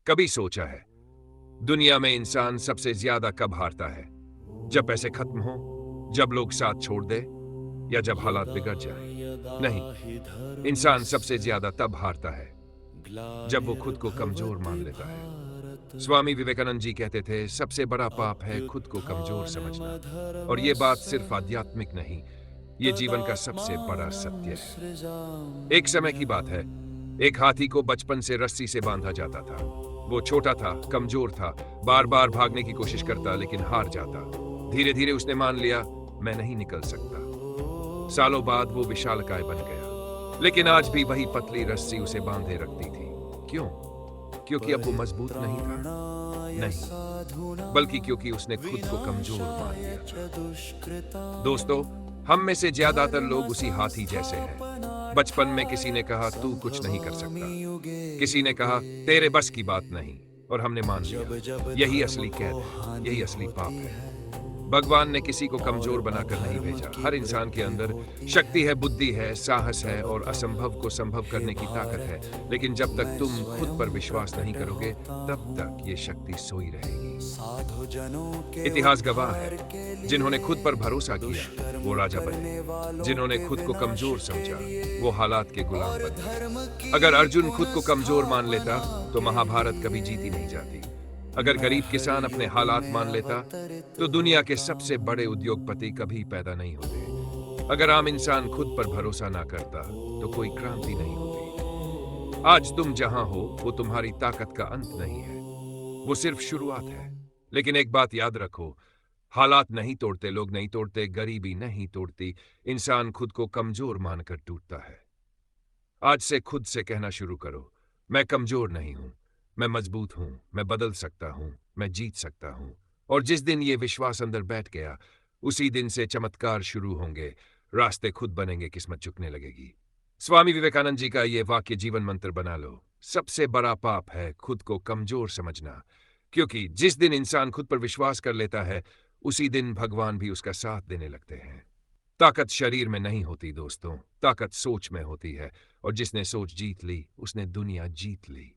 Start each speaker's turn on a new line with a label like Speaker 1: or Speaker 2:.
Speaker 1: कभी सोचा है दुनिया में इंसान सबसे ज्यादा कब हारता है? जब पैसे खत्म हो, जब लोग साथ छोड़ दे, या जब हालात बिगड़ जाए? नहीं, इंसान सबसे ज्यादा तब हारता है जब वो खुद को कमजोर मान लेता है। स्वामी विवेकानंद जी कहते थे, सबसे बड़ा पाप है खुद को कमजोर समझना। और ये बात सिर्फ आध्यात्मिक नहीं, ये जीवन का सबसे बड़ा सत्य है। एक समय की बात है, एक हाथी को बचपन से रस्सी से बांधा जाता था। वो छोटा था, कमजोर था, बार बार भागने की कोशिश करता लेकिन हार जाता। धीरे धीरे उसने मान लिया, मैं नहीं निकल सकता। सालों बाद वो विशालकाय बन गया, लेकिन आज भी वही पतली रस्सी उसे बांधे रखती थी। क्यों? क्योंकि अब वो मजबूत नहीं था? नहीं, बल्कि क्योंकि उसने खुद को कमजोर मान लिया था। दोस्तों, हम में से ज्यादातर लोग उसी हाथी जैसे हैं। बचपन में किसी ने कहा तू कुछ नहीं कर सकता, किसी ने कहा तेरे बस की बात नहीं, और हमने मान लिया। यही असली कैद है, यही असली पाप है। भगवान ने किसी को कमजोर बनाकर नहीं भेजा। हर इंसान के अंदर शक्ति है, बुद्धि है, साहस है और असंभव को संभव करने की ताकत है। लेकिन जब तक तुम खुद पर विश्वास नहीं करोगे, तब तक ये शक्ति सोई रहेगी। इतिहास गवाह है, जिन्होंने खुद पर भरोसा किया वो राजा बने, जिन्होंने खुद को कमजोर समझा वो हालात के गुलाम बने। अगर अर्जुन खुद को कमजोर मान लेता तो महाभारत कभी जीती नहीं जाती। अगर गरीब किसान अपने हालात मान लेता तो दुनिया के सबसे बड़े उद्योगपति कभी पैदा नहीं होते। अगर आम इंसान खुद पर भरोसा ना करता तो कोई क्रांति नहीं होती। आज तुम जहां हो वो तुम्हारी ताकत का अंत नहीं है, वो सिर्फ शुरुआत है। लेकिन एक बात याद रखो, हालात नहीं तोड़ते, लोग नहीं तोड़ते, गरीबी नहीं तोड़ती, इंसान खुद को कमजोर मानकर टूटता है। आज से खुद से कहना शुरू करो, मैं कमजोर नहीं हूं, मैं मजबूत हूं, मैं बदल सकता हूं, मैं जीत सकता हूं। और जिस दिन ये विश्वास अंदर बैठ गया, उसी दिन से चमत्कार शुरू होंगे, रास्ते खुद बनेंगे, किस्मत झुकने लगेगी। स्वामी विवेकानंद जी का ये वाक्य जीवन मंत्र बना लो, सबसे बड़ा पाप है खुद को कमजोर समझना। क्योंकि जिस दिन इंसान खुद पर विश्वास कर लेता है, उसी दिन भगवान भी उसका साथ देने लगते हैं। ताकत शरीर में नहीं होती दोस्तों, ताकत सोच में होती है। और जिसने सोच जीत ली, उसने दुनिया जीत ली।